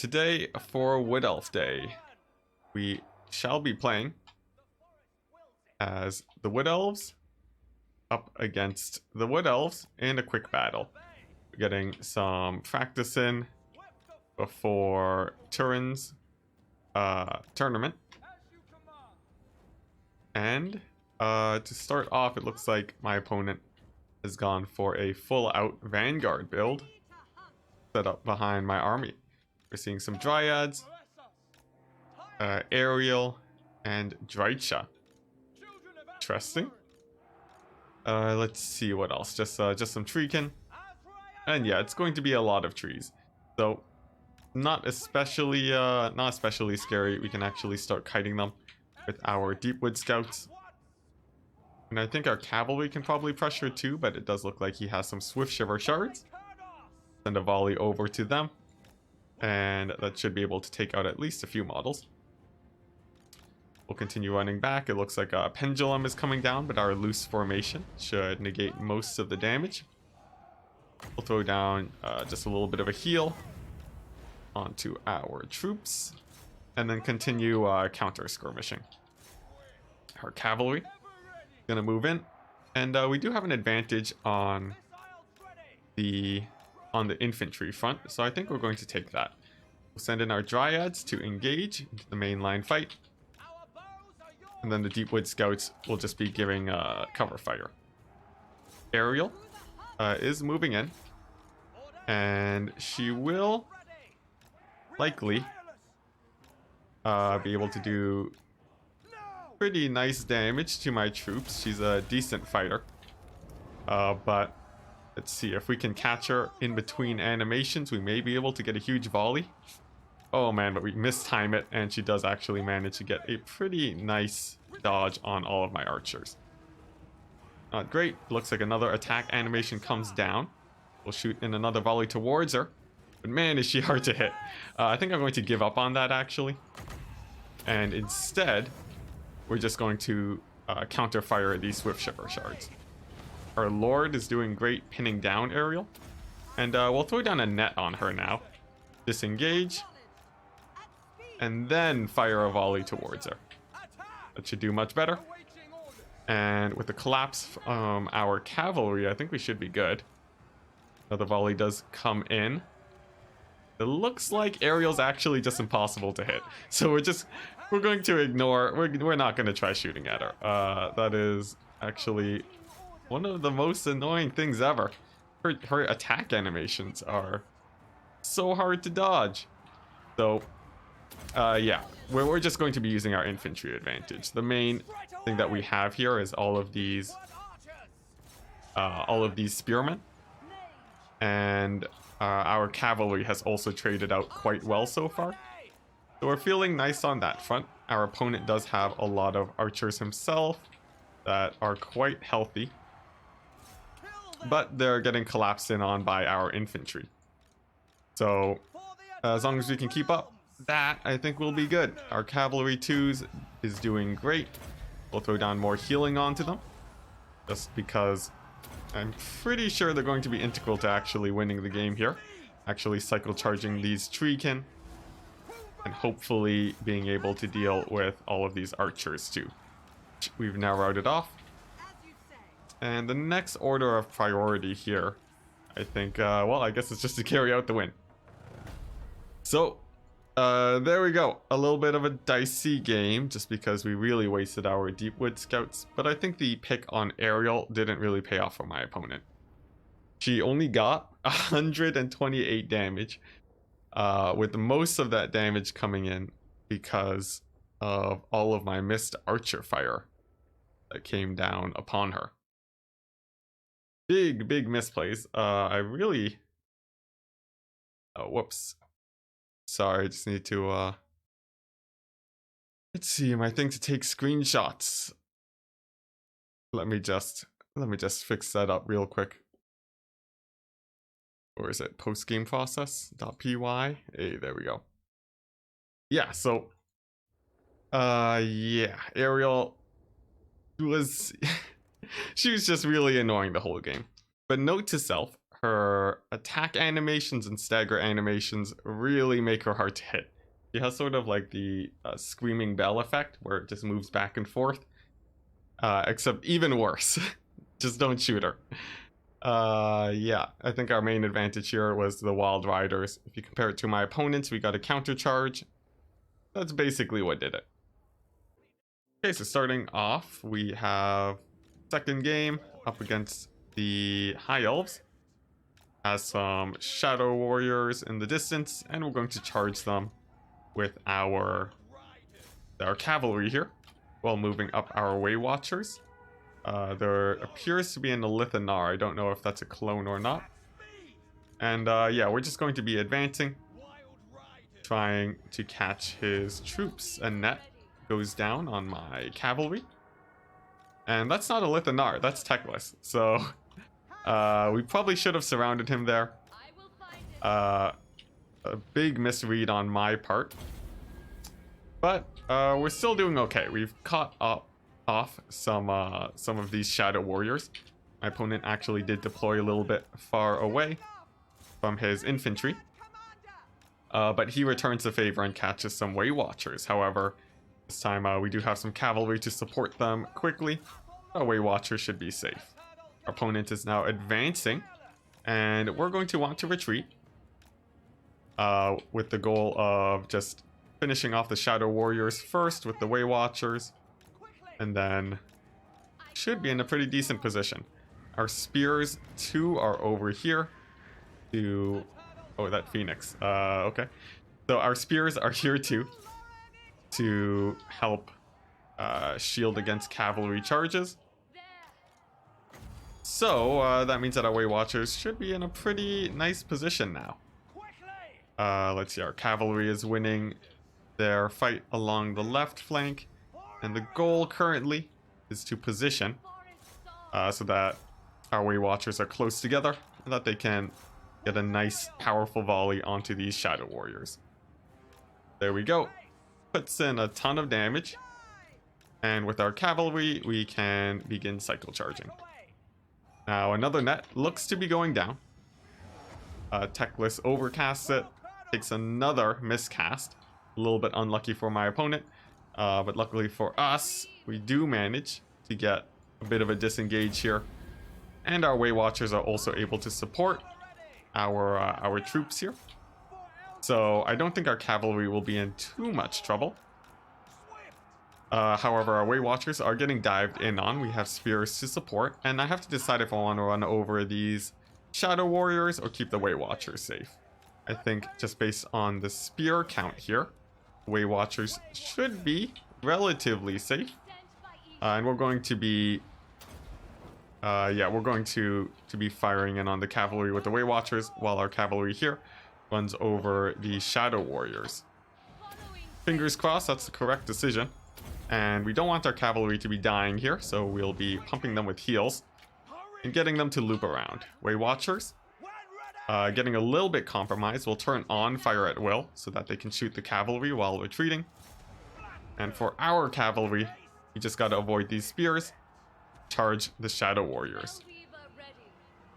today for Wood Elf Day, we shall be playing as the Wood Elves up against the Wood Elves in a quick battle. We're getting some practice in before Turin's tournament. And to start off, it looks like my opponent has gone for a full-out Vanguard build set up behind my army. We're seeing some Dryads, Aerial, and Drycha. Interesting. Let's see what else. Just some Treekin. And yeah, it's going to be a lot of trees. So not especially scary. We can actually start kiting them with our Deepwood Scouts. And I think our cavalry can probably pressure too, but it does look like he has some Swift Shiver shards. Send a volley over to them. And that should be able to take out at least a few models. We'll continue running back. It looks like a pendulum is coming down, but our loose formation should negate most of the damage. We'll throw down just a little bit of a heal onto our troops, and then continue counter skirmishing. Our cavalry is going to move in, and we do have an advantage on the infantry front, so I think we're going to take that. We'll send in our Dryads to engage into the mainline fight, and then the Deepwood Scouts will just be giving cover fire. Aerial is moving in, and she will likely be able to do pretty nice damage to my troops. She's a decent fighter, but let's see if we can catch her in between animations. We may be able to get a huge volley. Oh man, but we mistime it, and she does actually manage to get a pretty nice dodge on all of my archers. Not great. Looks like another attack animation comes down. We'll shoot in another volley towards her. But man, is she hard to hit. I think I'm going to give up on that, actually. And instead, we're just going to counter fire these Swift Shiver shards. Our Lord is doing great pinning down Aerial. And we'll throw down a net on her now. Disengage. And then fire a volley towards her. That should do much better. And with the collapse our cavalry, I think we should be good. Another volley does come in. It looks like Aerial's actually just impossible to hit. So we're going to ignore, we're not going to try shooting at her. That is actually one of the most annoying things ever. Her attack animations are so hard to dodge. So yeah, we're just going to be using our infantry advantage. The main thing that we have here is all of these spearmen, and our cavalry has also traded out quite well so far. So we're feeling nice on that front. Our opponent does have a lot of archers himself that are quite healthy, but they're getting collapsed in on by our infantry. So as long as we can keep up that, I think we'll be good. Our cavalry 2s is doing great. We'll throw down more healing onto them, just because I'm pretty sure they're going to be integral to actually winning the game here. Actually cycle charging these Treekin, and hopefully being able to deal with all of these archers too. We've now routed off. And the next order of priority here, I think, well, I guess it's just to carry out the win. So there we go. A little bit of a dicey game, just because we really wasted our Deepwood Scouts. But I think the pick on Aerial didn't really pay off for my opponent. She only got 128 damage, with most of that damage coming in because of all of my missed archer fire that came down upon her. Big misplays. I really... Oh, whoops. Sorry, I just need to, let's see, my thing to take screenshots. Let me just fix that up real quick. Or is it post-game process.py? Hey, there we go. Yeah, so, yeah, Aerial was, she was just really annoying the whole game. But note to self, her attack animations and stagger animations really make her hard to hit. She has sort of like the screaming bell effect where it just moves back and forth. Except even worse. Just don't shoot her. Yeah, I think our main advantage here was the Wild Riders. If you compare it to my opponents, we got a counter charge. That's basically what did it. Okay, so starting off, we have second game up against the High Elves. Has some Shadow Warriors in the distance, and we're going to charge them with our cavalry here, while moving up our Way Watchers. There appears to be an Lithanar. I don't know if that's a clone or not. And yeah, we're just going to be advancing, trying to catch his troops. A net goes down on my cavalry. And that's not a Lithanar, that's Teclis. So we probably should have surrounded him there. A big misread on my part. But we're still doing okay. We've caught off some of these Shadow Warriors. My opponent actually did deploy a little bit far away from his infantry. But he returns the favor and catches some Way Watchers. However, this time we do have some cavalry to support them quickly. Our Way Watchers should be safe. Our opponent is now advancing, and we're going to want to retreat with the goal of just finishing off the Shadow Warriors first with the Way Watchers, and then should be in a pretty decent position. Our spears too are over here to... Oh, that Phoenix. Okay. So our spears are here too to help shield against cavalry charges. So that means that our Way Watchers should be in a pretty nice position now. Let's see, our cavalry is winning their fight along the left flank, and the goal currently is to position so that our Way Watchers are close together and that they can get a nice powerful volley onto these Shadow Warriors. There we go. Puts in a ton of damage, and with our cavalry we can begin cycle charging. Now another net looks to be going down. Teclis overcasts it, takes another miscast. A little bit unlucky for my opponent, but luckily for us, we do manage to get a bit of a disengage here. And our Way Watchers are also able to support our troops here. So I don't think our cavalry will be in too much trouble. However, our Way Watchers are getting dived in on. We have spears to support, and I have to decide if I want to run over these Shadow Warriors or keep the Way Watchers safe. I think just based on the spear count here, Way Watchers should be relatively safe. And we're going to be yeah, we're going to be firing in on the cavalry with the Way Watchers, while our cavalry here runs over the Shadow Warriors. Fingers crossed that's the correct decision. And we don't want our cavalry to be dying here, so we'll be pumping them with heals and getting them to loop around. Way Watchers, getting a little bit compromised, will turn on fire at will so that they can shoot the cavalry while retreating. And for our cavalry, we just got to avoid these spears, charge the Shadow Warriors.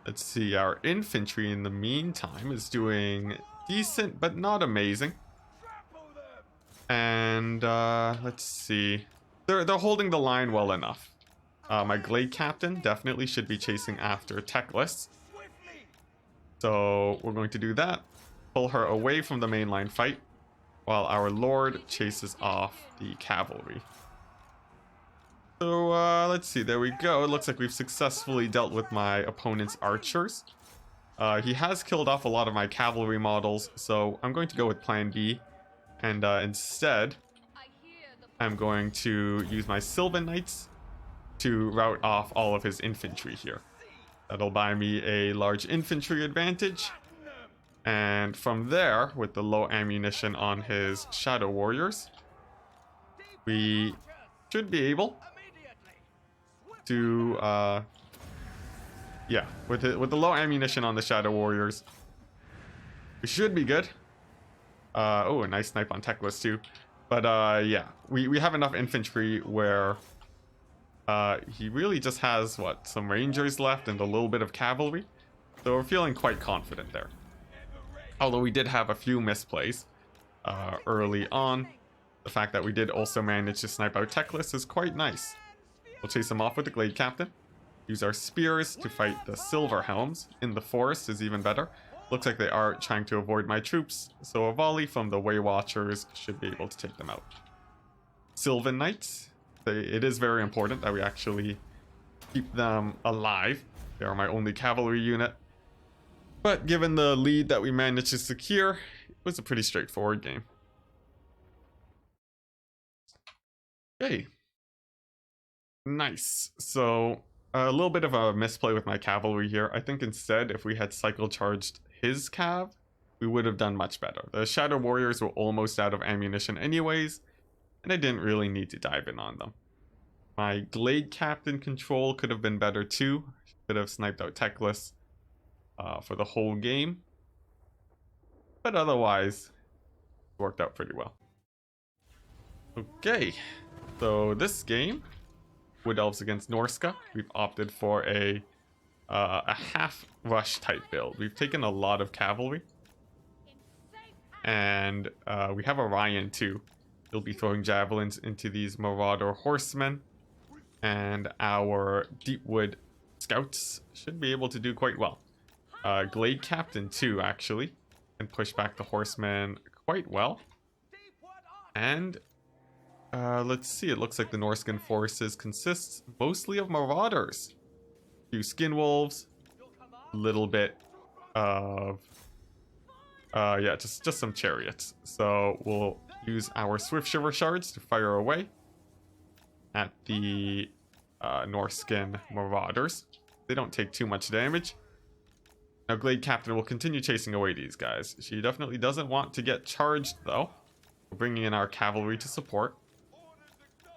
Let's see, our infantry in the meantime is doing decent but not amazing. And let's see, they're holding the line well enough. My Glade Captain definitely should be chasing after Teclis, so we're going to do that, pull her away from the mainline fight, while our Lord chases off the cavalry. So let's see, there we go. It looks like we've successfully dealt with my opponent's archers. He has killed off a lot of my cavalry models, so I'm going to go with plan B. And instead, I'm going to use my Sylvan Knights to rout off all of his infantry here. That'll buy me a large infantry advantage. And from there, with the low ammunition on his Shadow Warriors, we should be able to, yeah, with the low ammunition on the Shadow Warriors, we should be good. Oh, a nice snipe on Teclis too. But yeah, we have enough infantry where he really just has, what, some rangers left and a little bit of cavalry. So we're feeling quite confident there. Although we did have a few misplays early on. The fact that we did also manage to snipe out Techless is quite nice. We'll chase them off with the Glade Captain. Use our spears to fight the Silver Helms. In the forest is even better. Looks like they are trying to avoid my troops, so a volley from the Way Watchers should be able to take them out. Sylvan Knights. It is very important that we actually keep them alive. They are my only cavalry unit. But given the lead that we managed to secure, it was a pretty straightforward game. Okay. Nice. So a little bit of a misplay with my cavalry here. I think instead, if we had cycle charged his cav, we would have done much better. The Shadow Warriors were almost out of ammunition anyways, and I didn't really need to dive in on them. My Glade Captain control could have been better too. Could have sniped out Techless for the whole game. But otherwise, it worked out pretty well. Okay, so this game, Wood Elves against Norska, we've opted for a half rush type build. We've taken a lot of cavalry, and we have Orion too. He'll be throwing javelins into these Marauder horsemen, and our Deepwood scouts should be able to do quite well. Glade Captain too, actually, can push back the horsemen quite well. And let's see, it looks like the Norscan forces consists mostly of Marauders. A few Skin Wolves, a little bit of yeah, just some chariots. So we'll use our Swift Shiver Shards to fire away at the Norscan Marauders. They don't take too much damage. Now Glade Captain will continue chasing away these guys. She definitely doesn't want to get charged though. We're bringing in our cavalry to support.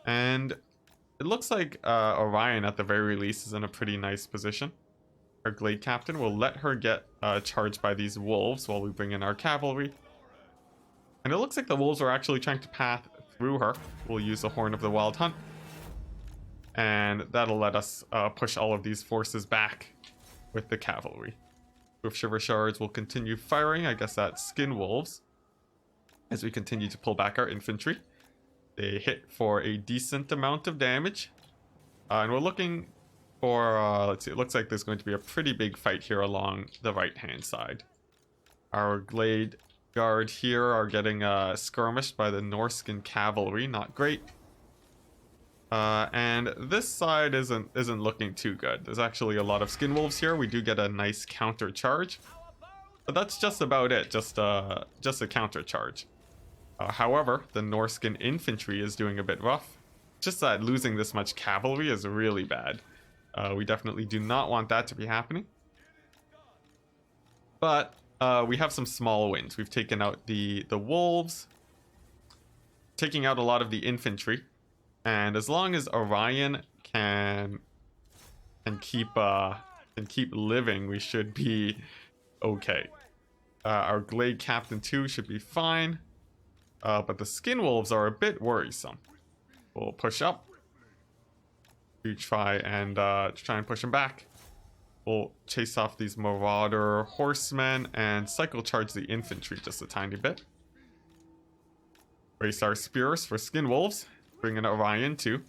And it looks like Orion at the very least is in a pretty nice position. Our Glade Captain will let her get charged by these wolves while we bring in our cavalry. And it looks like the wolves are actually trying to path through her. We'll use the Horn of the Wild Hunt. And that'll let us push all of these forces back with the cavalry. Swift Shiver Shards will continue firing. I guess that's Skin Wolves. As we continue to pull back our infantry. They hit for a decent amount of damage. And we're looking for, let's see, it looks like there's going to be a pretty big fight here along the right-hand side. Our Glade Guard here are getting skirmished by the Norscan cavalry. Not great. And this side isn't looking too good. There's actually a lot of Skin Wolves here. We do get a nice counter charge. But that's just about it. Just a counter charge. However, the Norscan infantry is doing a bit rough. Just that losing this much cavalry is really bad. We definitely do not want that to be happening. But we have some small wins. We've taken out the wolves, taking out a lot of the infantry, and as long as Orion can keep living, we should be okay. Our Glade Captain too should be fine. But the Skin Wolves are a bit worrisome. We'll push up to try and push them back. We'll chase off these Marauder horsemen and cycle charge the infantry just a tiny bit. Race our spears for Skin Wolves. Bring in Orion too.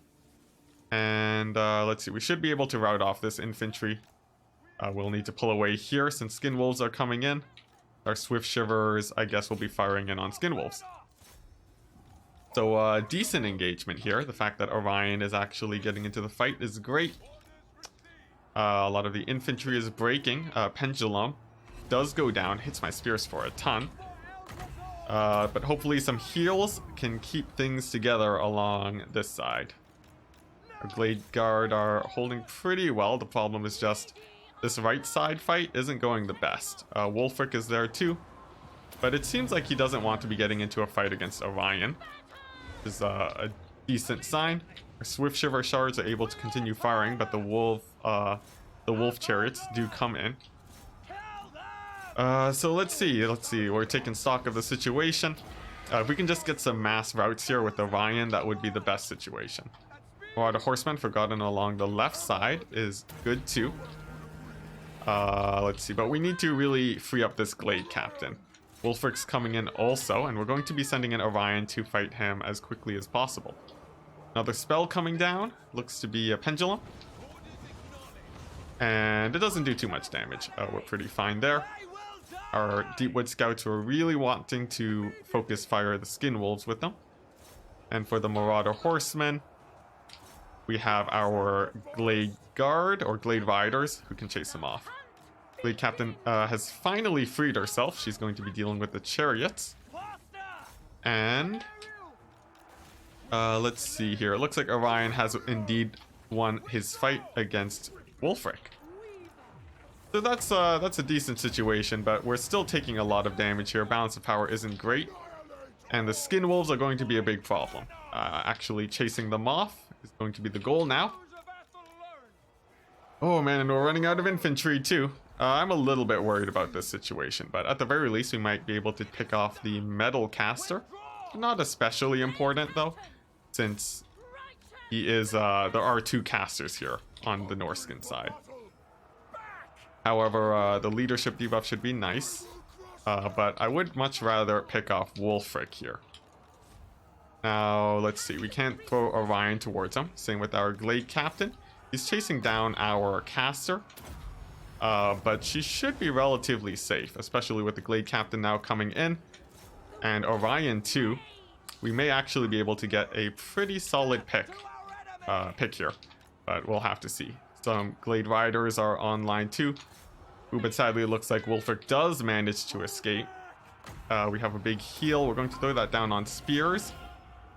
And let's see, we should be able to rout off this infantry. We'll need to pull away here since Skin Wolves are coming in. Our Swift Shivers, I guess, will be firing in on Skin Wolves. So decent engagement here. The fact that Orion is actually getting into the fight is great. A lot of the infantry is breaking. Pendulum does go down, hits my spears for a ton. But hopefully some heals can keep things together along this side. Our Glade Guard are holding pretty well. The problem is just this right side fight isn't going the best. Wolfric is there too. But it seems like he doesn't want to be getting into a fight against Orion. Which is a decent sign. Our Swift Shiver Shards are able to continue firing, but the wolf chariots do come in. So let's see. We're taking stock of the situation. If we can just get some mass routes here with Orion, that would be the best situation. The horsemen forgotten along the left side is good too. Let's see, but we need to really free up this Glade Captain. Wulfric's coming in also, and we're going to be sending in Orion to fight him as quickly as possible. Another spell coming down. Looks to be a Pendulum. And it doesn't do too much damage. We're pretty fine there. Our Deepwood Scouts were really wanting to focus fire the Skin Wolves with them. And for the Marauder Horsemen, we have our Glade Guard, or Glade Riders, who can chase them off. Glade Captain has finally freed herself. She's going to be dealing with the Chariots. And let's see here. It looks like Orion has indeed won his fight against Wulfric. So that's a decent situation, but we're still taking a lot of damage here. Balance of power isn't great. And the Skin Wolves are going to be a big problem. Actually chasing them off is going to be the goal now. Oh man, and we're running out of infantry too. I'm a little bit worried about this situation, but at the very least we might be able to pick off the Metal Caster. Not especially important though, since he is, there are 2 casters here on the Norskin side. However, the leadership debuff should be nice, but I would much rather pick off Wulfric here. Now, let's see, we can't throw Orion towards him. Same with our Glade Captain. He's chasing down our caster, but she should be relatively safe, especially with the Glade Captain now coming in. And Orion too. We may actually be able to get a pretty solid pick here, but we'll have to see. Some Glade Riders are online too. Ooh, but sadly it looks like Wulfric does manage to escape. We have a big heal. We're going to throw that down on Spears.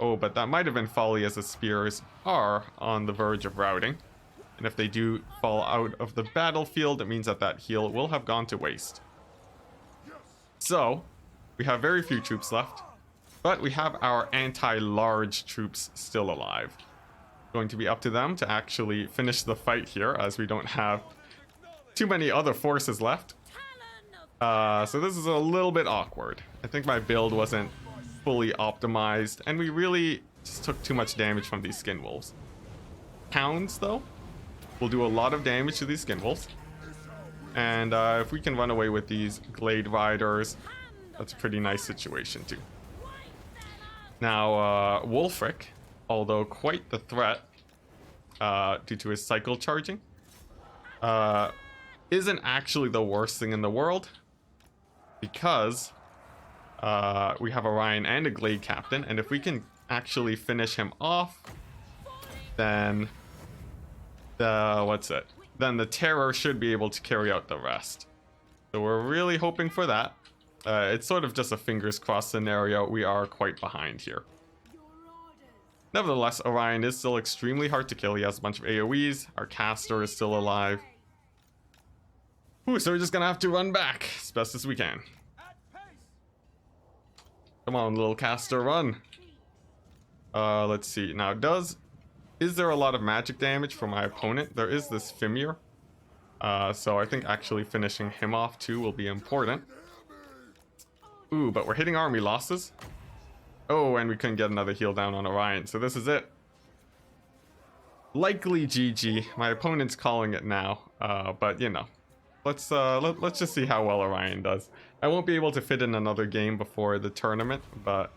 Oh, but that might have been folly as the Spears are on the verge of routing. And if they do fall out of the battlefield, it means that that heal will have gone to waste. So, we have very few troops left. But we have our anti-large troops still alive. Going to be up to them to actually finish the fight here, as we don't have too many other forces left. So this is a little bit awkward. I think my build wasn't fully optimized, and we really just took too much damage from these Skin Wolves. Hounds, though, will do a lot of damage to these Skin Wolves. And if we can run away with these Glade Riders, that's a pretty nice situation, too. Now, Wulfric, although quite the threat due to his cycle charging, isn't actually the worst thing in the world, because we have Orion and a Glade Captain, and if we can actually finish him off, then then the Terror should be able to carry out the rest. So we're really hoping for that. It's sort of just a fingers crossed scenario. We are quite behind here. Nevertheless, Orion is still extremely hard to kill. He has a bunch of AoEs. Our caster is still alive. Ooh, so we're just gonna have to run back as best as we can. Come on, little caster, run. Let's see. Now, is there a lot of magic damage for my opponent? There is this Fimir. So I think actually finishing him off too will be important. Ooh, but we're hitting army losses. Oh, and we couldn't get another heal down on Orion, so this is it. Likely GG. My opponent's calling it now, but you know, let's just see how well Orion does. I won't be able to fit in another game before the tournament, but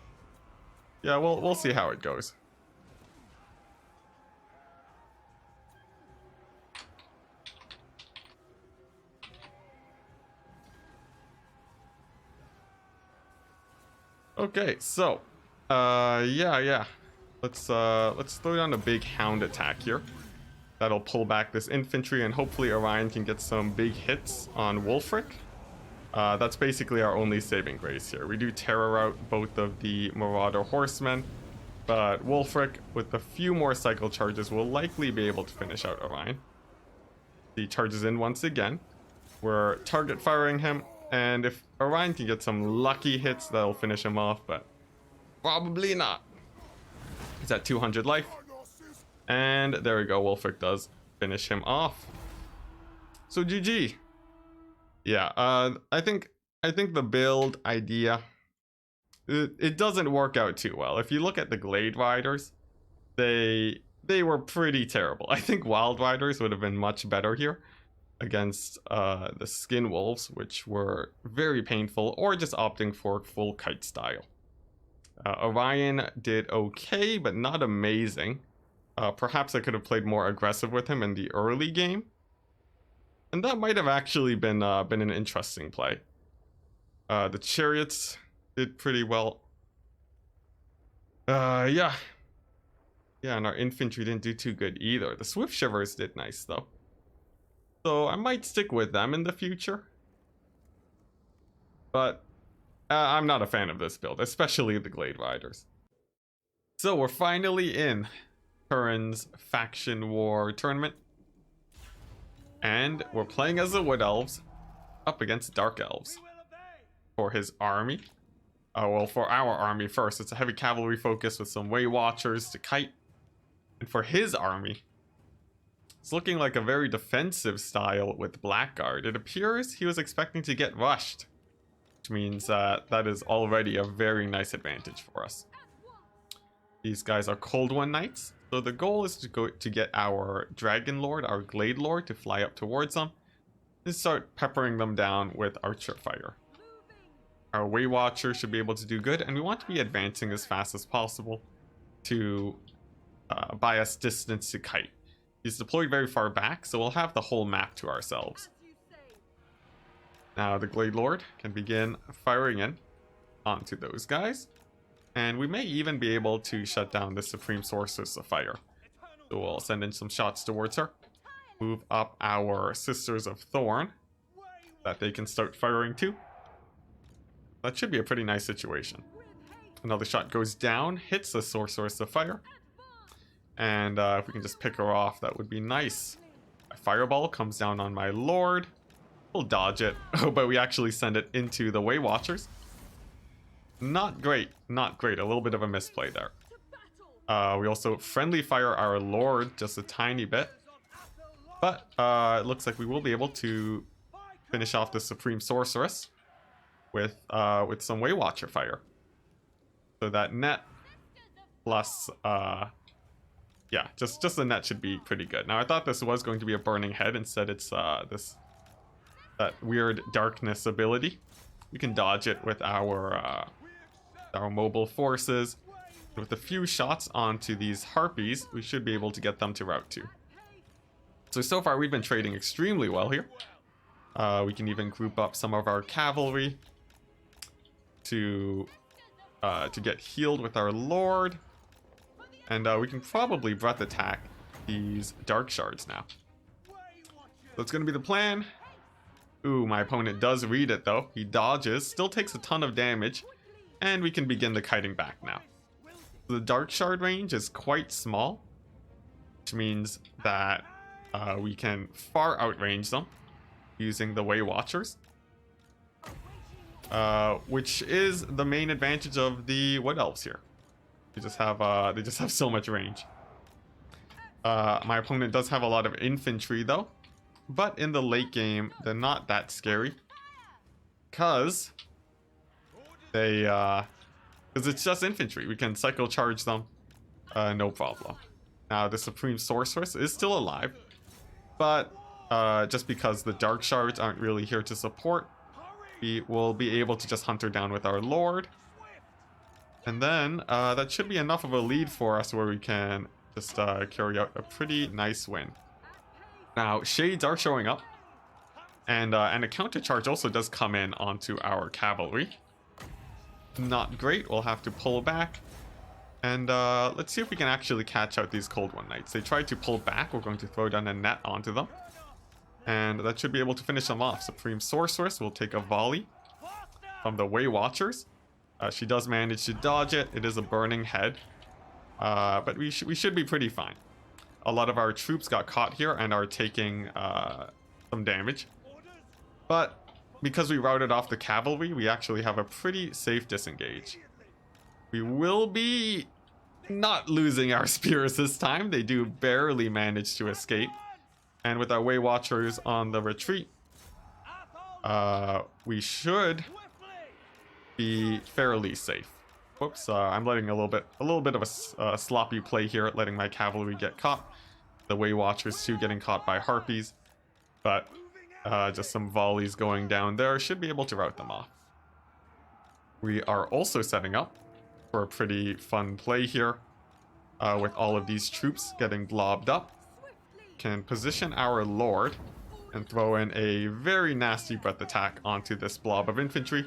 yeah, we'll see how it goes. Okay, so yeah. Let's throw down a big hound attack here. That'll pull back this infantry, and hopefully Orion can get some big hits on Wulfric. That's basically our only saving grace here. We do terror out both of the Marauder Horsemen, but Wulfric, with a few more cycle charges, will likely be able to finish out Orion. He charges in once again. We're target firing him, and if Orion can get some lucky hits, that'll finish him off, but probably not. He's at 200 life. And there we go, Wulfric does finish him off. So GG. Yeah, I think the build idea, it doesn't work out too well. If you look at the Glade Riders, they were pretty terrible. I think Wild Riders would have been much better here. against the Skin Wolves, which were very painful, or just opting for full kite style. Orion did okay, but not amazing. Perhaps I could have played more aggressive with him in the early game, and that might have actually been an interesting play. The Chariots did pretty well. Yeah, and our infantry didn't do too good either. The Swift Shivers did nice though, so I might stick with them in the future. But I'm not a fan of this build, especially the Glade Riders. So we're finally in Turin's Faction War Tournament. And we're playing as the Wood Elves up against Dark Elves. For his army. Well, for our army first, it's a heavy cavalry focus with some Way Watchers to kite. And for his army, it's looking like a very defensive style with Blackguard. It appears he was expecting to get rushed, which means that is already a very nice advantage for us. These guys are Cold One Knights, so the goal is to get our Dragon Lord, our Glade Lord, to fly up towards them and start peppering them down with Archer Fire. Our Way Watcher should be able to do good, and we want to be advancing as fast as possible to buy us distance to kite. He's deployed very far back, so we'll have the whole map to ourselves. Now the Glade Lord can begin firing in onto those guys. And we may even be able to shut down the Supreme Sorceress of Fire. So we'll send in some shots towards her. Move up our Sisters of Thorn, that they can start firing too. That should be a pretty nice situation. Another shot goes down, hits the Sorceress of Fire. And if we can just pick her off, that would be nice. A fireball comes down on my Lord. We'll dodge it, but we actually send it into the Way Watchers. Not great, not great. A little bit of a misplay there. We also friendly fire our Lord just a tiny bit. But it looks like we will be able to finish off the Supreme Sorceress with some Way Watcher fire. So that net plus yeah, just the net should be pretty good. Now I thought this was going to be a burning head. Instead it's that weird darkness ability. We can dodge it with our mobile forces. With a few shots onto these harpies, we should be able to get them to Route 2. So far we've been trading extremely well here. We can even group up some of our cavalry to get healed with our Lord. And we can probably breath attack these Dark Shards now. So it's going to be the plan. Ooh, my opponent does read it though. He dodges, still takes a ton of damage. And we can begin the kiting back now. The Dark Shard range is quite small, which means that we can far outrange them using the Way Watchers, which is the main advantage of the Wood Elves here. They just have so much range. My opponent does have a lot of infantry though, but in the late game they're not that scary because it's just infantry. We can cycle charge them, no problem. Now the Supreme Sorceress is still alive, but just because the Dark Shards aren't really here to support, we will be able to just hunt her down with our Lord. And then that should be enough of a lead for us where we can just carry out a pretty nice win. Now shades are showing up, and a counter charge also does come in onto our cavalry. Not great. We'll have to pull back. And let's see if we can actually catch out these Cold One Knights. They tried to pull back. We're going to throw down a net onto them. And that should be able to finish them off. Supreme Sorceress will take a volley from the Way Watchers. She does manage to dodge it. It is a burning head. But we should be pretty fine. A lot of our troops got caught here and are taking some damage. But because we routed off the cavalry, we actually have a pretty safe disengage. We will be not losing our spears this time. They do barely manage to escape. And with our Way Watchers on the retreat, we should be fairly safe. Whoops, I'm letting a little bit of a sloppy play here, letting my cavalry get caught. The Way Watchers too getting caught by harpies. But Just some volleys going down there should be able to rout them off. We are also setting up for a pretty fun play here with all of these troops getting blobbed up. Can position our lord and throw in a very nasty breath attack onto this blob of infantry.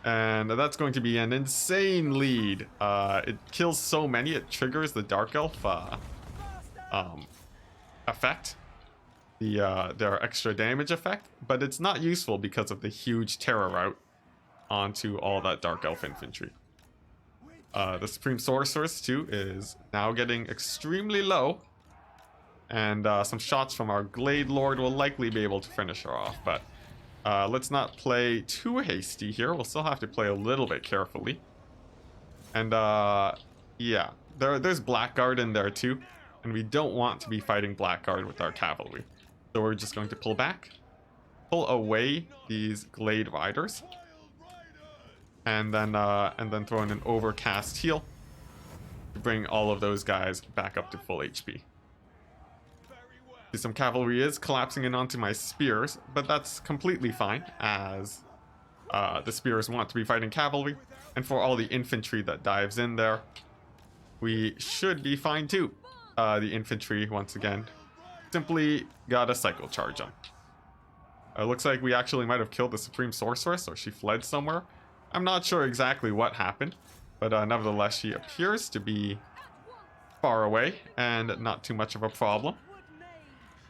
And that's going to be an insane lead. It kills so many, it triggers the Dark Elf effect. Their extra damage effect, but it's not useful because of the huge terror route onto all that Dark Elf infantry. The Supreme Sorceress too is now getting extremely low, and some shots from our Glade Lord will likely be able to finish her off, but let's not play too hasty here. We'll still have to play a little bit carefully. And yeah, there's Blackguard in there too, and we don't want to be fighting Blackguard with our cavalry. So we're just going to pull back, pull away these Glade Riders, and then throw in an Overcast heal to bring all of those guys back up to full HP. Some cavalry is collapsing in onto my spears, but that's completely fine, as the spears want to be fighting cavalry, and for all the infantry that dives in there, we should be fine too. The infantry, once again, simply gotta cycle charge them. Looks like we actually might have killed the Supreme Sorceress, or she fled somewhere. I'm not sure exactly what happened, but nevertheless, she appears to be far away and not too much of a problem.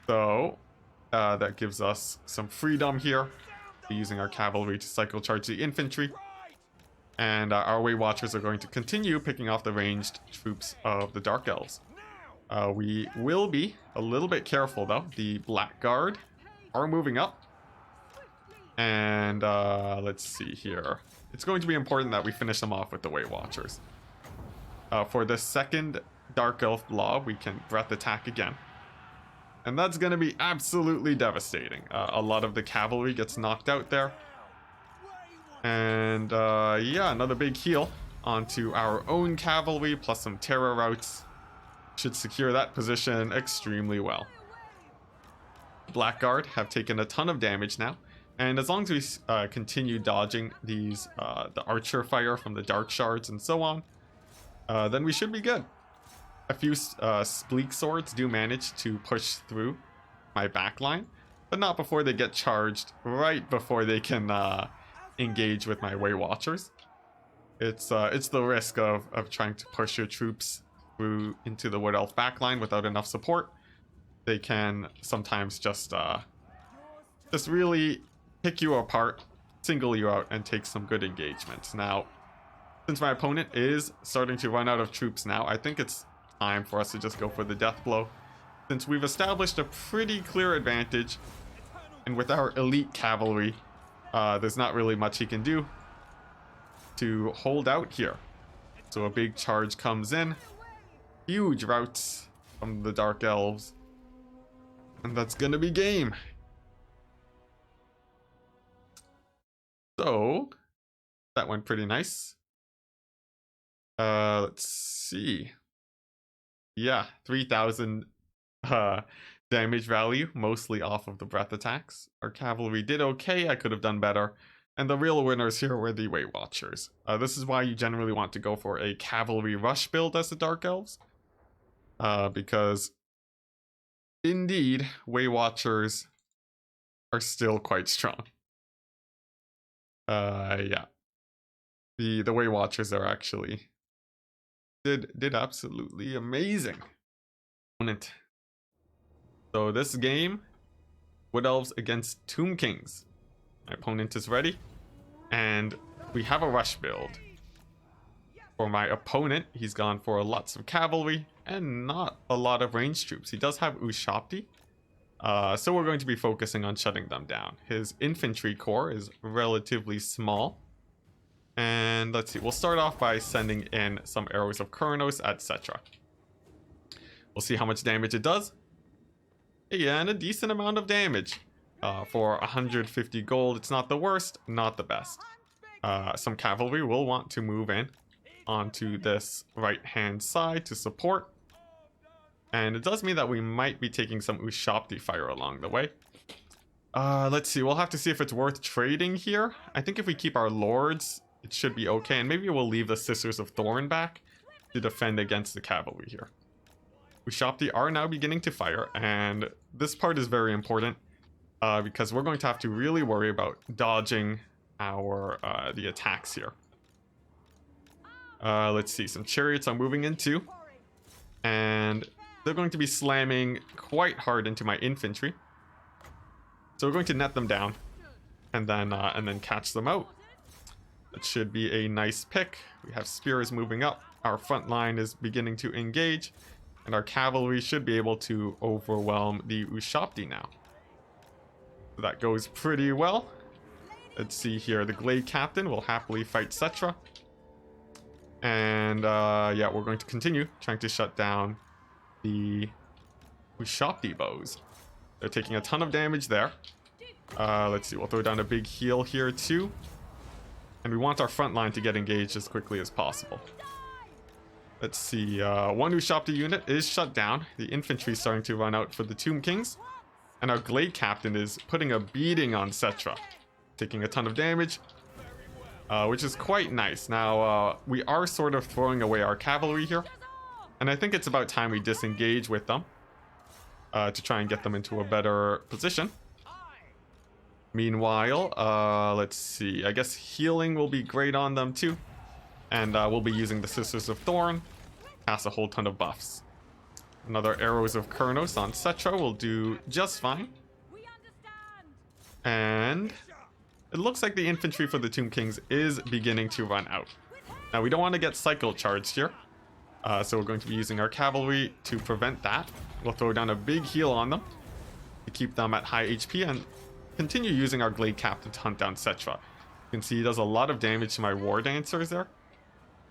So that gives us some freedom here, using our cavalry to cycle charge the infantry. And our Way Watchers are going to continue picking off the ranged troops of the Dark Elves. We will be a little bit careful though. The Blackguard are moving up. And let's see here. It's going to be important that we finish them off with the Way Watchers. For the second Dark Elf blob, we can breath attack again. And that's going to be absolutely devastating. A lot of the cavalry gets knocked out there. And yeah, another big heal onto our own cavalry, plus some terror routes. Should secure that position extremely well. Blackguard have taken a ton of damage now. And as long as we continue dodging these, the archer fire from the dark shards and so on, then we should be good. A few Spleak Swords do manage to push through my backline, but not before they get charged, right before they can engage with my Way Watchers. It's the risk of trying to push your troops through into the Wood Elf backline without enough support. They can sometimes just really pick you apart, single you out, and take some good engagements. Now, since my opponent is starting to run out of troops now, I think it's time for us to just go for the death blow, since we've established a pretty clear advantage, and with our elite cavalry, there's not really much he can do to hold out here. So a big charge comes in, huge routes from the Dark Elves, and that's gonna be game. So that went pretty nice. Let's see. Yeah, 3,000 damage value, mostly off of the breath attacks. Our cavalry did okay, I could have done better. And the real winners here were the Way Watchers. This is why you generally want to go for a cavalry rush build as the Dark Elves. Because, indeed, Way Watchers are still quite strong. Yeah. The Way Watchers are actually did absolutely amazing. Opponent. So this game, Wood Elves against Tomb Kings. My opponent is ready, and we have a rush build. For my opponent, he's gone for lots of cavalry and not a lot of ranged troops. He does have Ushapti, so we're going to be focusing on shutting them down. His infantry corps is relatively small. And let's see, we'll start off by sending in some arrows of Kurnos, etc. We'll see how much damage it does. Yeah, and a decent amount of damage. For 150 gold, it's not the worst, not the best. Some cavalry will want to move in onto this right-hand side to support. And it does mean that we might be taking some Ushapti fire along the way. Let's see. We'll have to see if it's worth trading here. I think if we keep our lords, it should be okay. And maybe we'll leave the Sisters of Thorn back to defend against the cavalry here. Ushopti are now beginning to fire, and this part is very important because we're going to have to really worry about dodging our the attacks here. Let's see, some chariots are moving in too, and they're going to be slamming quite hard into my infantry. So we're going to net them down and then catch them out. That should be a nice pick. We have spears moving up. Our front line is beginning to engage. And our cavalry should be able to overwhelm the Ushopti now. So that goes pretty well. Let's see here. The Glade Captain will happily fight Cetra. And yeah, we're going to continue trying to shut down the Ushopti bows. They're taking a ton of damage there. Let's see. We'll throw down a big heal here too. And we want our front line to get engaged as quickly as possible. Let's see, one Ushopti unit is shut down. The infantry is starting to run out for the Tomb Kings. And our Glade Captain is putting a beating on Cetra, taking a ton of damage, which is quite nice. Now, we are sort of throwing away our cavalry here. And I think it's about time we disengage with them to try and get them into a better position. Meanwhile, let's see, I guess healing will be great on them too. And we'll be using the Sisters of Thorn. Pass a whole ton of buffs. Another Arrows of Kurnos on Cetra will do just fine. And it looks like the infantry for the Tomb Kings is beginning to run out. Now we don't want to get cycle charged here. So we're going to be using our cavalry to prevent that. We'll throw down a big heal on them to keep them at high HP and continue using our Glade Captain to hunt down Cetra. You can see he does a lot of damage to my War Dancers there.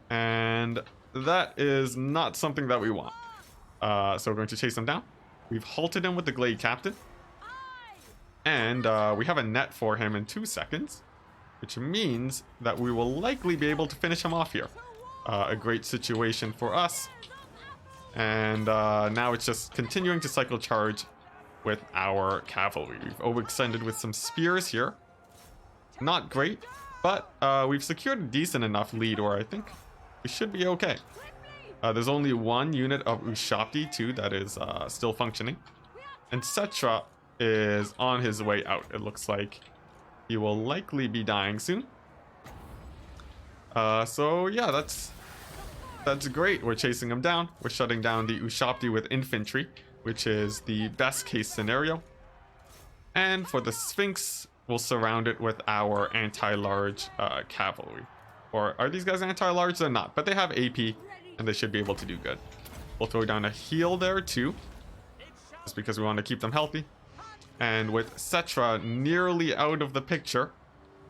And that is not something that we want. So we're going to chase him down. We've halted him with the Glade Captain. And we have a net for him in 2 seconds. Which means that we will likely be able to finish him off here. A great situation for us. And now it's just continuing to cycle charge with our cavalry. We've overextended with some spears here. Not great, but we've secured a decent enough lead where I think we should be okay. There's only one unit of Ushopti too that is still functioning. And Cetra is on his way out. It looks like he will likely be dying soon. So yeah, that's great. We're chasing him down. We're shutting down the Ushopti with infantry, which is the best case scenario. And for the Sphinx, we'll surround it with our anti-large cavalry. Or are these guys anti-large? They're not, but they have AP and they should be able to do good. We'll throw down a heal there too, just because we want to keep them healthy. And with Cetra nearly out of the picture,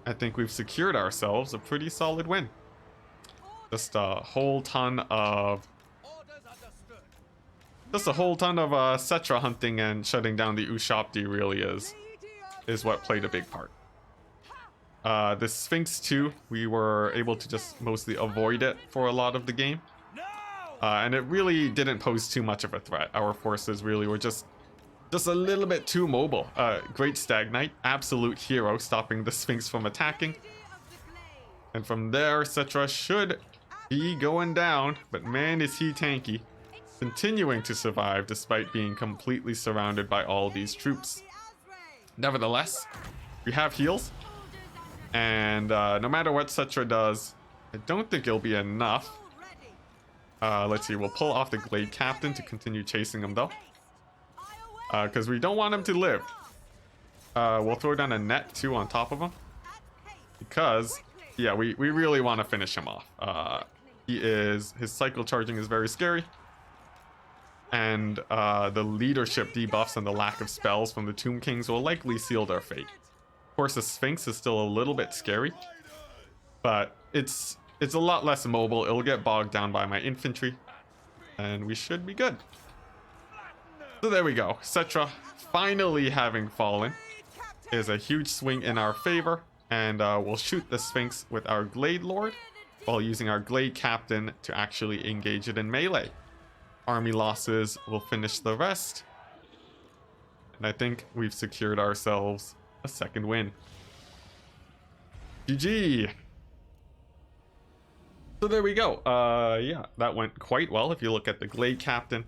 I think we've secured ourselves a pretty solid win. Just a whole ton of Cetra hunting and shutting down the Ushopti really is what played a big part. The Sphinx too, we were able to just mostly avoid it for a lot of the game. And it really didn't pose too much of a threat. Our forces really were just a little bit too mobile. Great Stag Knight, absolute hero, stopping the Sphinx from attacking. And from there, Cetra should be going down, but man is he tanky. Continuing to survive despite being completely surrounded by all these troops. Nevertheless, we have heals. And no matter what Cetra does, I don't think it'll be enough. Let's see, we'll pull off the Glade Captain to continue chasing him though. Because we don't want him to live. We'll throw down a net too on top of him. Because, yeah, we really want to finish him off. His cycle charging is very scary. And the leadership debuffs and the lack of spells from the Tomb Kings will likely seal their fate. Of course, the Sphinx is still a little bit scary. But it's a lot less mobile. It'll get bogged down by my infantry. And we should be good. So there we go. Cetra finally having fallen is a huge swing in our favor. And we'll shoot the Sphinx with our Glade Lord while using our Glade Captain to actually engage it in melee. Army losses will finish the rest. And I think we've secured ourselves a second win. GG. So there we go. Yeah, that went quite well. If you look at the Glade Captain,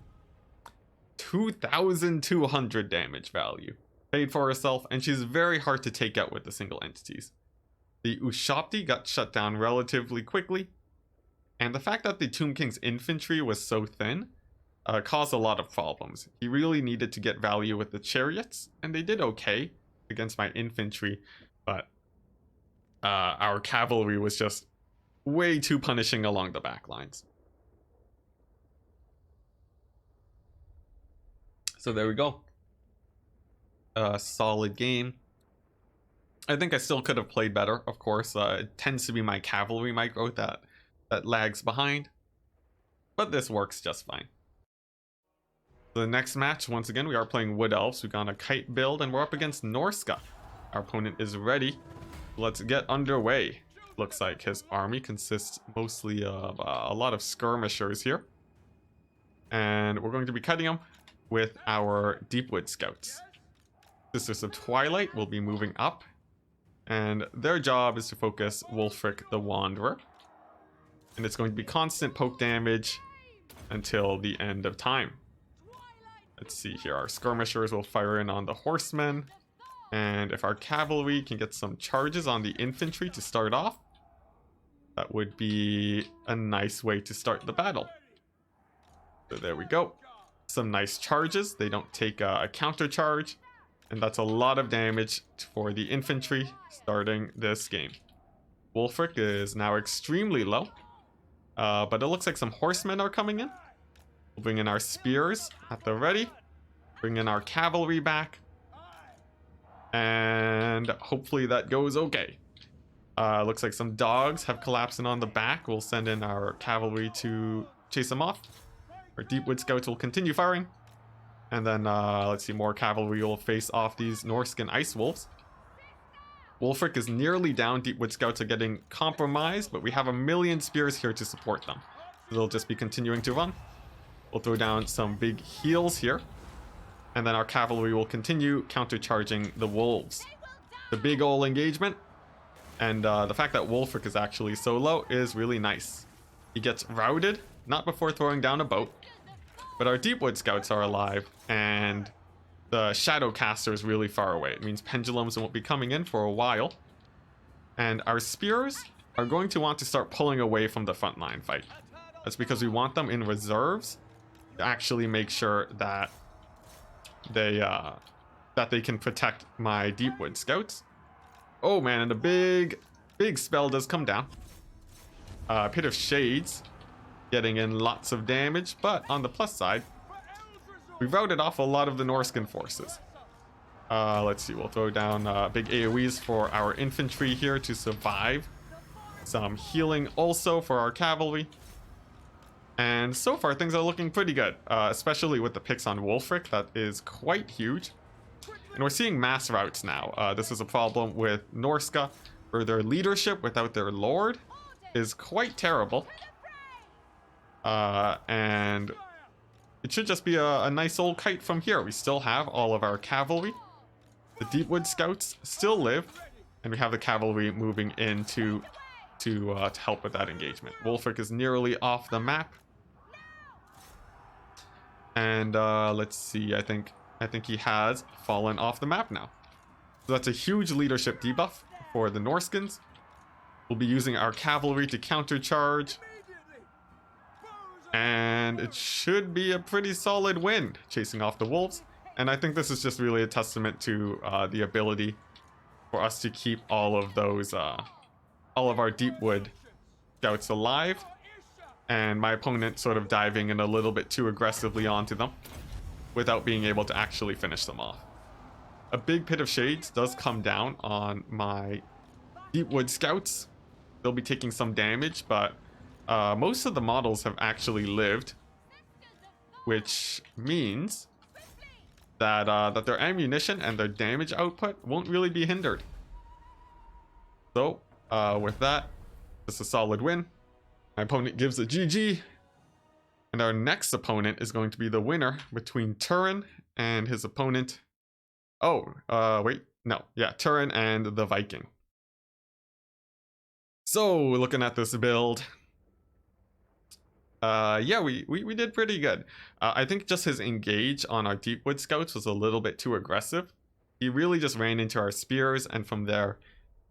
2,200 damage value. Paid for herself, and she's very hard to take out with the single entities. The Ushopti got shut down relatively quickly, and the fact that the Tomb King's infantry was so thin caused a lot of problems. He really needed to get value with the chariots, and they did okay against my infantry, but our cavalry was just way too punishing along the back lines. So there we go. Solid game. I think I still could have played better, of course. It tends to be my cavalry micro that lags behind, but this works just fine. The next match, once again, we are playing Wood Elves. We've got a kite build, and we're up against Norska. Our opponent is ready. Let's get underway. Looks like his army consists mostly of a lot of skirmishers here, and we're going to be cutting them with our Deepwood Scouts. Sisters of Twilight will be moving up, and their job is to focus Wulfric the Wanderer, and it's going to be constant poke damage until the end of time. Let's see here, our skirmishers will fire in on the horsemen, and if our cavalry can get some charges on the infantry to start off, that would be a nice way to start the battle. So there we go. Some nice charges. They don't take a counter charge, and that's a lot of damage for the infantry starting this game. Wulfric is now extremely low, but it looks like some horsemen are coming in. We'll bring in our spears at the ready, bring in our cavalry back, and hopefully that goes okay. Looks like some dogs have collapsed in on the back. We'll send in our cavalry to chase them off. Our Deepwood Scouts will continue firing. And then, let's see, more cavalry will face off these Norscan Ice Wolves. Wulfric is nearly down. Deepwood Scouts are getting compromised, but we have a million spears here to support them. They'll just be continuing to run. We'll throw down some big heals here. And then our cavalry will continue countercharging the wolves. The big ol' engagement. And the fact that Wulfric is actually so low is really nice. He gets routed, not before throwing down a boat. But our Deepwood Scouts are alive, and the Shadowcaster is really far away. It means pendulums won't be coming in for a while. And our spears are going to want to start pulling away from the frontline fight. That's because we want them in reserves to actually make sure that they can protect my Deepwood Scouts. Oh man, and a big spell does come down. Pit of Shades getting in lots of damage, but on the plus side, we routed off a lot of the Norscan forces. Let's see, we'll throw down big AoEs for our infantry here to survive. Some healing also for our cavalry. And so far, things are looking pretty good, especially with the picks on Wulfric. That is quite huge. And we're seeing mass routes now. This is a problem with Norska, where their leadership without their lord is quite terrible. And it should just be a nice old kite from here. We still have all of our cavalry. The Deepwood Scouts still live, and we have the cavalry moving in to help with that engagement. Wulfric is nearly off the map. And let's see, I think he has fallen off the map now. So that's a huge leadership debuff for the Norskins. We'll be using our cavalry to countercharge. And it should be a pretty solid win, chasing off the wolves. And I think this is just really a testament to the ability for us to keep all of those, all of our Deepwood Scouts alive. And my opponent sort of diving in a little bit too aggressively onto them without being able to actually finish them off. A big Pit of Shades does come down on my Deepwood Scouts. They'll be taking some damage, but most of the models have actually lived, which means that that their ammunition and their damage output won't really be hindered. So with that, it's a solid win. My opponent gives a GG, and our next opponent is going to be the winner between Turin and his opponent. Oh, wait, No, yeah, Turin and the Viking. So, looking at this build, yeah, we did pretty good. I think just his engage on our Deepwood Scouts was a little bit too aggressive. He really just ran into our spears, and from there,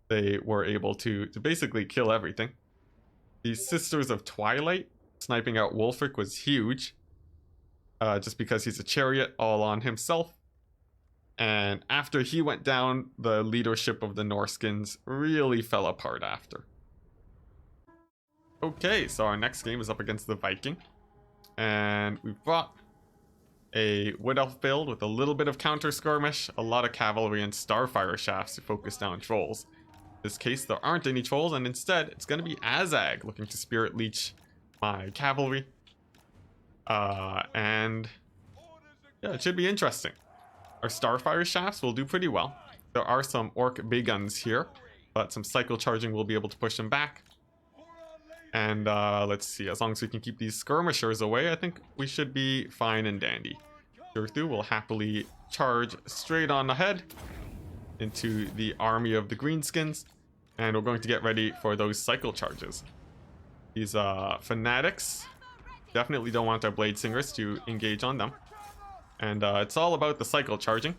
they were able to basically kill everything. The Sisters of Twilight sniping out Wolfric was huge, just because he's a chariot all on himself. And after he went down, the leadership of the Norskins really fell apart after. Okay, so our next game is up against the Viking. And we've brought a Wood Elf build with a little bit of counter skirmish, a lot of cavalry and starfire shafts to focus down trolls. In this case, there aren't any trolls, and instead, it's going to be Azag looking to Spirit Leech my cavalry. And yeah, it should be interesting. Our starfire shafts will do pretty well. There are some orc big guns here, but some cycle charging will be able to push them back. And let's see, as long as we can keep these skirmishers away, I think we should be fine and dandy. Durthu will happily charge straight on ahead into the army of the greenskins, and we're going to get ready for those cycle charges. These fanatics definitely don't want our blade singers to engage on them. And it's all about the cycle charging.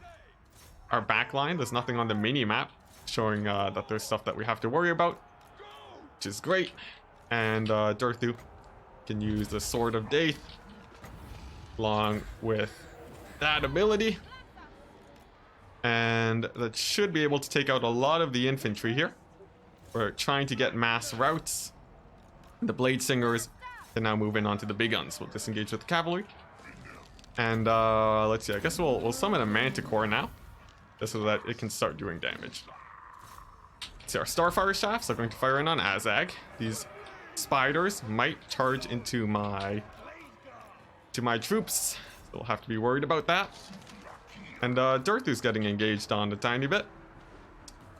Our backline, there's nothing on the mini-map showing that there's stuff that we have to worry about, which is great. And Durthu can use the Sword of Death along with that ability. And that should be able to take out a lot of the infantry here. We're trying to get mass routes. The blade singers can now move in onto the big guns. We'll disengage with the cavalry. And let's see, I guess we'll summon a Manticore now, just so that it can start doing damage. See, our Starfire Shafts are going to fire in on Azag. These spiders might charge into my troops, so we'll have to be worried about that. And Durthu's getting engaged on a tiny bit.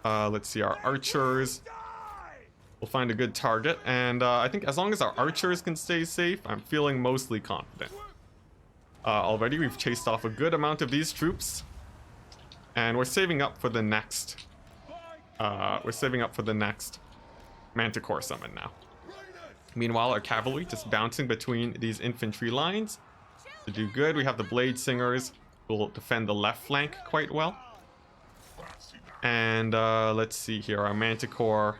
Let's see, our archers will find a good target, and I think as long as our archers can stay safe, I'm feeling mostly confident. Already we've chased off a good amount of these troops, and we're saving up for the next Manticore summon now. Meanwhile, our cavalry just bouncing between these infantry lines to do good. We have the blade singers who will defend the left flank quite well. And let's see here, our Manticore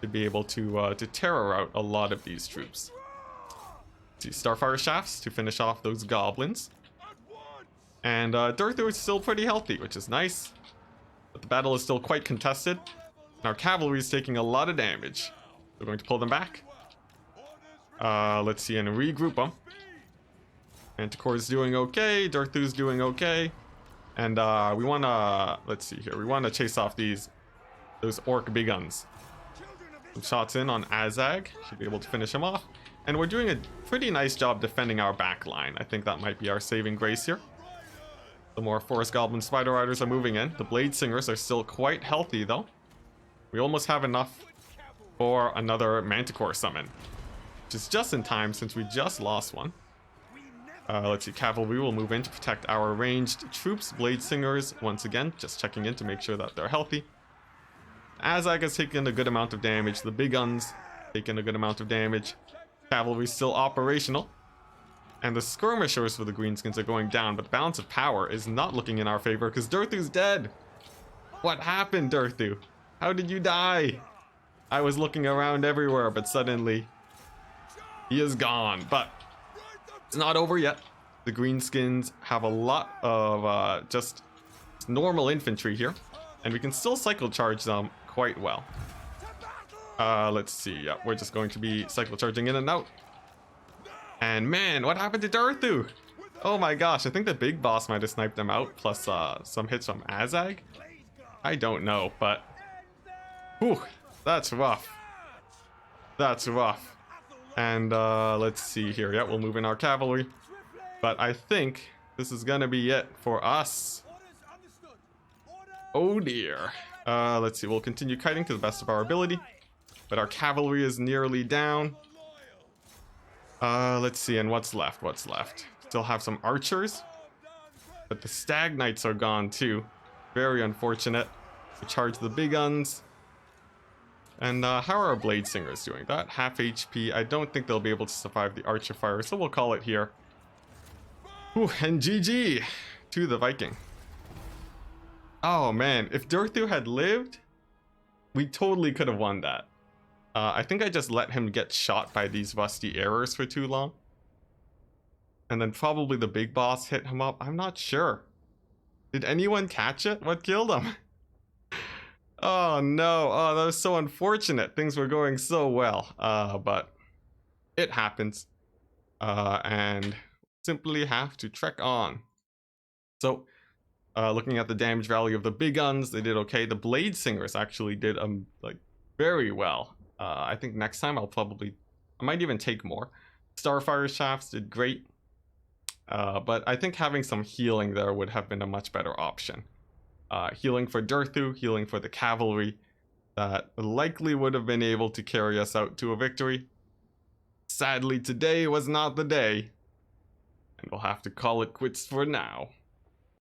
to be able to terror out a lot of these troops. See, Starfire Shafts to finish off those goblins. And Durthu is still pretty healthy, which is nice. But the battle is still quite contested. And our cavalry is taking a lot of damage. We're going to pull them back. Let's see, and regroup them. Manticore's doing okay. Durthu's doing okay. And we want to, let's see here. We want to chase off those orc big guns. Some shots in on Azag. Should be able to finish him off. And we're doing a pretty nice job defending our back line. I think that might be our saving grace here. The more Forest Goblin Spider Riders are moving in. The Blade Singers are still quite healthy, though. We almost have enough for another Manticore summon, which is just in time since we just lost one. Let's see, Cavalry will move in to protect our ranged troops. Blade Singers, once again, just checking in to make sure that they're healthy. Azag has taken a good amount of damage. The big guns taken a good amount of damage. Cavalry still operational. And the skirmishers for the greenskins are going down, but the balance of power is not looking in our favor because Durthu's dead. What happened, Durthu? How did you die? I was looking around everywhere, but suddenly he is gone. But it's not over yet. The greenskins have a lot of just normal infantry here, and we can still cycle charge them quite well. Let's see. Yeah, we're just going to be cycle charging in and out. And man, what happened to Durthu? Oh my gosh, I think the big boss might have sniped them out, plus some hits from Azag. I don't know, but whew, that's rough. That's rough. And let's see here. Yeah, we'll move in our cavalry. But I think this is gonna be it for us. Oh dear. Let's see, we'll continue kiting to the best of our ability. But our cavalry is nearly down. Let's see, and what's left? What's left? Still have some archers. But the stag knights are gone too. Very unfortunate. We charge the big guns. And how are our Blade Singers doing? That half HP. I don't think they'll be able to survive the Archer Fire, so we'll call it here. Ooh, and GG to the Viking. Oh man, if Durthu had lived, we totally could have won that. I think I just let him get shot by these rusty arrows for too long. And then probably the big boss hit him up. I'm not sure. Did anyone catch it? What killed him? Oh no, oh that was so unfortunate. Things were going so well, but it happens. And simply have to trek on. So, looking at the damage value of the big guns, they did okay. The Blade Singers actually did like very well. I think next time I might even take more. Starfire Shafts did great. But I think having some healing there would have been a much better option. Healing for Durthu, healing for the cavalry. That likely would have been able to carry us out to a victory. Sadly, today was not the day. And we'll have to call it quits for now.